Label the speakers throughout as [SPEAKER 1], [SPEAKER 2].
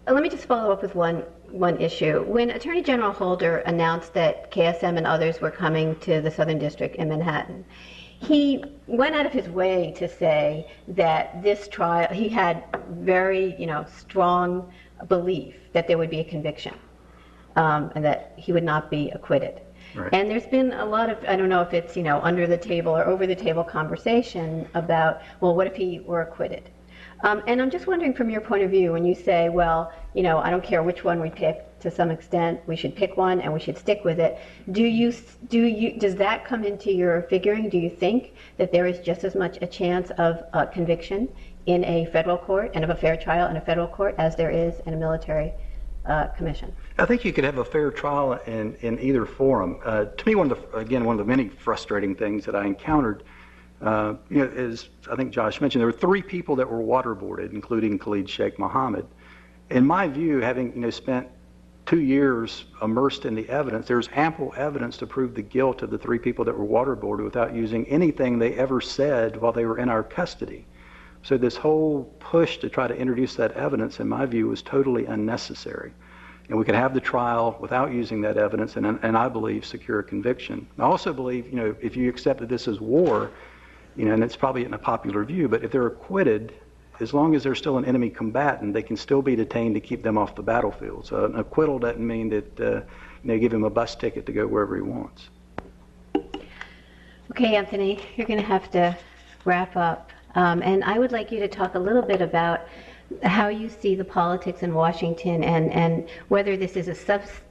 [SPEAKER 1] Let me just follow up with one issue. When Attorney General Holder announced that KSM and others were coming to the Southern District in Manhattan, he went out of his way to say that this trial, he had very, strong belief that there would be a conviction, and that he would not be acquitted.
[SPEAKER 2] Right.
[SPEAKER 1] And there's been a lot of, I don't know if it's, under the table or over the table conversation about, well, what if he were acquitted? And I'm just wondering, from your point of view, when you say, well, I don't care which one we pick, to some extent, we should pick one and we should stick with it. Does that come into your figuring? Do you think that there is just as much a chance of conviction in a federal court and of a fair trial in a federal court as there is in a military commission?
[SPEAKER 2] I think you could have a fair trial in either forum. To me, one of the many frustrating things that I encountered, is, I think Josh mentioned, there were 3 people that were waterboarded, including Khalid Sheikh Mohammed. In my view, having spent 2 years immersed in the evidence, there's ample evidence to prove the guilt of the 3 people that were waterboarded without using anything they ever said while they were in our custody. So this whole push to try to introduce that evidence, in my view, was totally unnecessary. And we could have the trial without using that evidence and I believe secure a conviction. I also believe, if you accept that this is war, and it's probably in a popular view, but if they're acquitted, as long as they're still an enemy combatant, they can still be detained to keep them off the battlefield. So an acquittal doesn't mean that give him a bus ticket to go wherever he wants.
[SPEAKER 1] Okay, Anthony, you're going to have to wrap up. And I would like you to talk a little bit about how you see the politics in Washington and whether this is a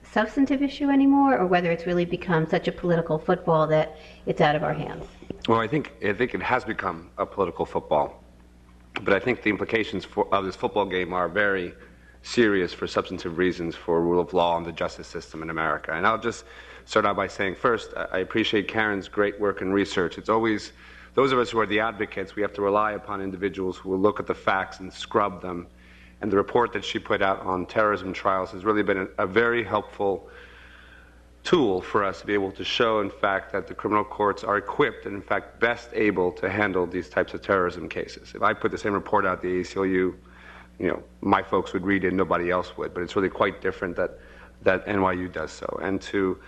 [SPEAKER 1] substantive issue anymore or whether it's really become such a political football that it's out of our hands.
[SPEAKER 3] Well, I think it has become a political football, but I think the implications of this football game are very serious for substantive reasons for rule of law and the justice system in America. And I'll just start out by saying, first, I appreciate Karen's great work and research. It's always, those of us who are the advocates, we have to rely upon individuals who will look at the facts and scrub them. And the report that she put out on terrorism trials has really been a very helpful tool for us to be able to show, in fact, that the criminal courts are equipped and, in fact, best able to handle these types of terrorism cases. If I put the same report out, the ACLU, my folks would read it, nobody else would. But it's really quite different that NYU does so. And to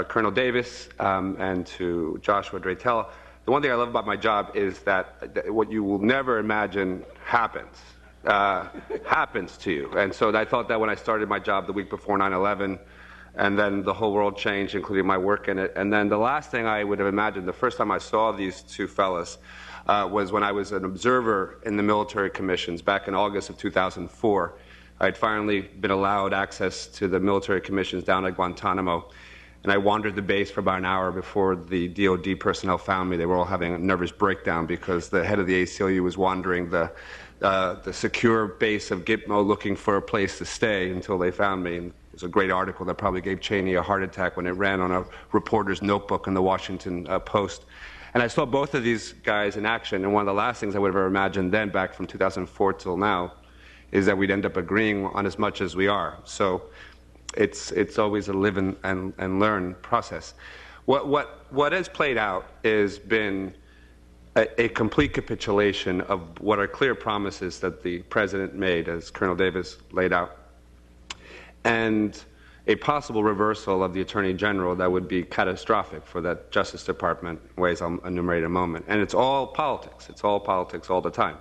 [SPEAKER 3] Colonel Davis and to Joshua Draytell, the one thing I love about my job is that what you will never imagine happens to you. And so I thought that when I started my job the week before 9/11, and then the whole world changed, including my work in it. And then the last thing I would have imagined, the first time I saw these 2 fellas, was when I was an observer in the military commissions back in August of 2004. I'd finally been allowed access to the military commissions down at Guantanamo. And I wandered the base for about an hour before the DOD personnel found me. They were all having a nervous breakdown because the head of the ACLU was wandering the secure base of Gitmo looking for a place to stay until they found me. And it was a great article that probably gave Cheney a heart attack when it ran on a reporter's notebook in the Washington Post. And I saw both of these guys in action, and one of the last things I would have ever imagined then, back from 2004 till now, is that we'd end up agreeing on as much as we are. So it's always a live and learn process. What has played out has been a complete capitulation of what are clear promises that the president made, as Colonel Davis laid out, and a possible reversal of the Attorney General that would be catastrophic for that Justice Department, ways I'll enumerate in a moment. And it's all politics. It's all politics all the time.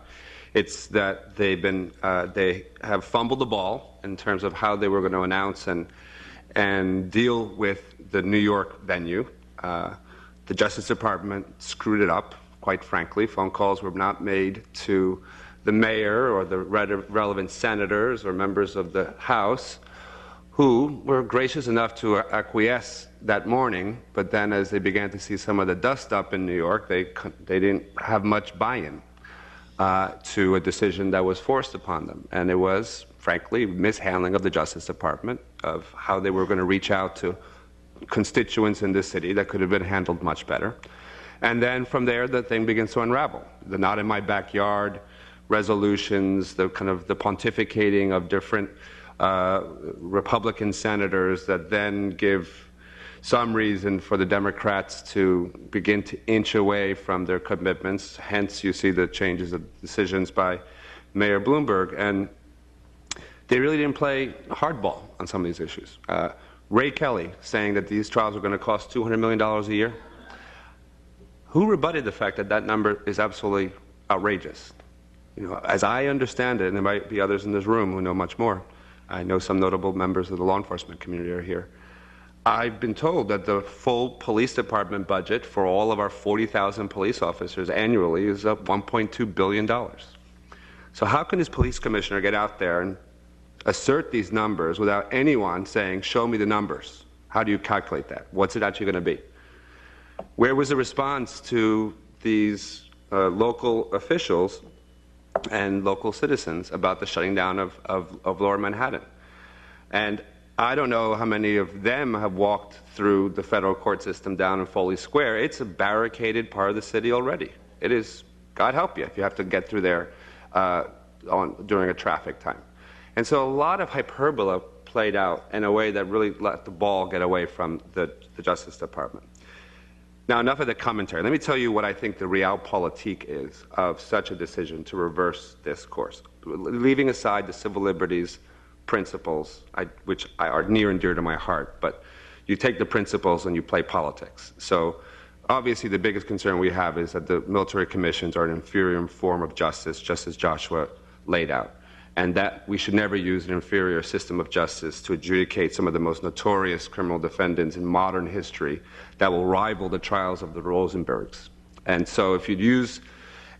[SPEAKER 3] It's that they have fumbled the ball in terms of how they were going to announce and deal with the New York venue. The Justice Department screwed it up, quite frankly. Phone calls were not made to the mayor or the relevant senators or members of the House, who were gracious enough to acquiesce that morning, but then as they began to see some of the dust up in New York, they didn't have much buy-in to a decision that was forced upon them. And it was, frankly, mishandling of the Justice Department, of how they were going to reach out to constituents in this city that could have been handled much better. And then from there, the thing begins to unravel. The not in my backyard resolutions, the kind of the pontificating of different Republican senators that then give some reason for the Democrats to begin to inch away from their commitments. Hence, you see the changes of decisions by Mayor Bloomberg. And They really didn't play hardball on some of these issues. Ray Kelly saying that these trials are going to cost $200 million a year. Who rebutted the fact that that number is absolutely outrageous? You know, as I understand it, and there might be others in this room who know much more, I know some notable members of the law enforcement community are here. I've been told that the full police department budget for all of our 40,000 police officers annually is up $1.2 billion. So how can this police commissioner get out there and assert these numbers without anyone saying, show me the numbers? How do you calculate that? What's it actually going to be? Where was the response to these local officials and local citizens about the shutting down of Lower Manhattan? And I don't know how many of them have walked through the federal court system down in Foley Square. It's a barricaded part of the city already. It is, God help you, if you have to get through there during a traffic time. And so a lot of hyperbole played out in a way that really let the ball get away from the Justice Department. Now, enough of the commentary. Let me tell you what I think the realpolitik is of such a decision to reverse this course. Leaving aside the civil liberties principles, which are near and dear to my heart, but you take the principles and you play politics. So obviously the biggest concern we have is that the military commissions are an inferior form of justice, just as Joshua laid out, and that we should never use an inferior system of justice to adjudicate some of the most notorious criminal defendants in modern history that will rival the trials of the Rosenbergs. And so if you use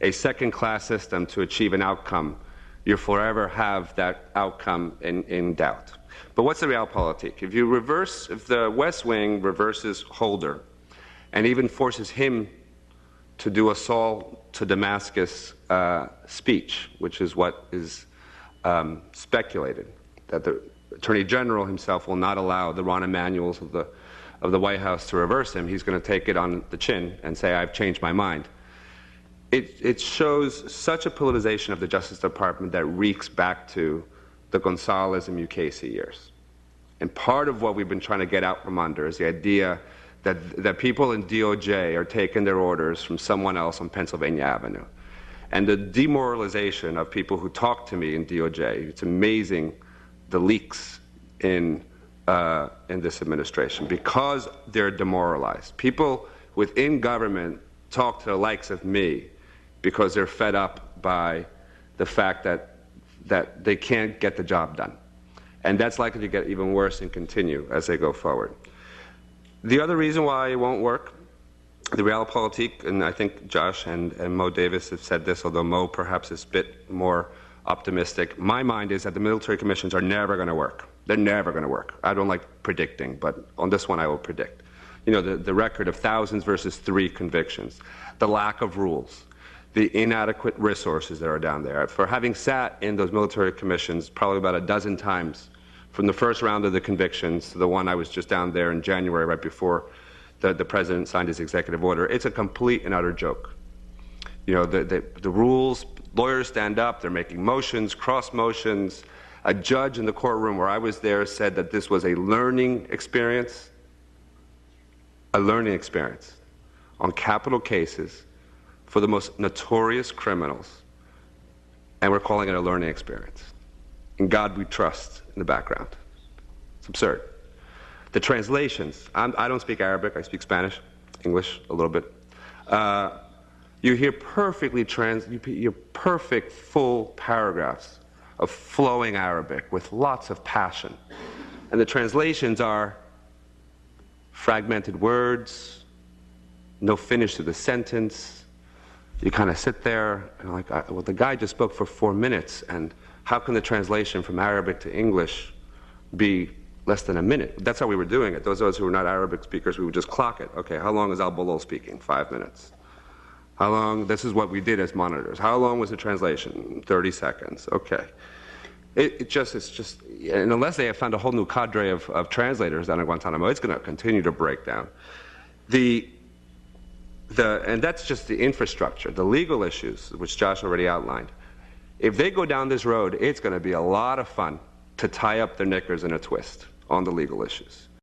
[SPEAKER 3] a second-class system to achieve an outcome, you forever have that outcome in doubt. But what's the realpolitik? If the West Wing reverses Holder and even forces him to do a Saul to Damascus speech, which is what is speculated, that the Attorney General himself will not allow the Ron Emanuels of the White House to reverse him. He's going to take it on the chin and say, I've changed my mind. It shows such a politicization of the Justice Department that reeks back to the Gonzales and Mukasey years. And part of what we've been trying to get out from under is the idea that people in DOJ are taking their orders from someone else on Pennsylvania Avenue. And the demoralization of people who talk to me in DOJ, it's amazing the leaks in this administration, because they're demoralized. People within government talk to the likes of me because they're fed up by the fact that they can't get the job done. And that's likely to get even worse and continue as they go forward. The other reason why it won't work, the realpolitik, and I think Josh and Mo Davis have said this, although Mo perhaps is a bit more optimistic. My mind is that the military commissions are never going to work. They're never going to work. I don't like predicting, but on this one I will predict. You know, the record of thousands versus 3 convictions, the lack of rules, the inadequate resources that are down there. For having sat in those military commissions probably about a dozen times, from the first round of the convictions to the one I was just down there in January right before the president signed his executive order, it's a complete and utter joke. You know, the rules, lawyers stand up, they're making motions, cross motions. A judge in the courtroom where I was there said that this was a learning experience on capital cases for the most notorious criminals, and we're calling it a learning experience. In God we trust in the background. It's absurd. The translations, I don't speak Arabic, I speak Spanish, English a little bit. You hear perfect full paragraphs of flowing Arabic with lots of passion. And the translations are fragmented words, no finish to the sentence. You kind of sit there and like, well, the guy just spoke for 4 minutes, and how can the translation from Arabic to English be less than a minute? That's how we were doing it. Those of us who were not Arabic speakers, we would just clock it. Okay, how long is Al-Balol speaking? 5 minutes. How long? This is what we did as monitors. How long was the translation? 30 seconds. Okay. It's just, and unless they have found a whole new cadre of translators down in Guantanamo, it's going to continue to break down. And that's just the infrastructure, the legal issues, which Josh already outlined. If they go down this road, it's going to be a lot of fun to tie up their knickers in a twist on the legal issues.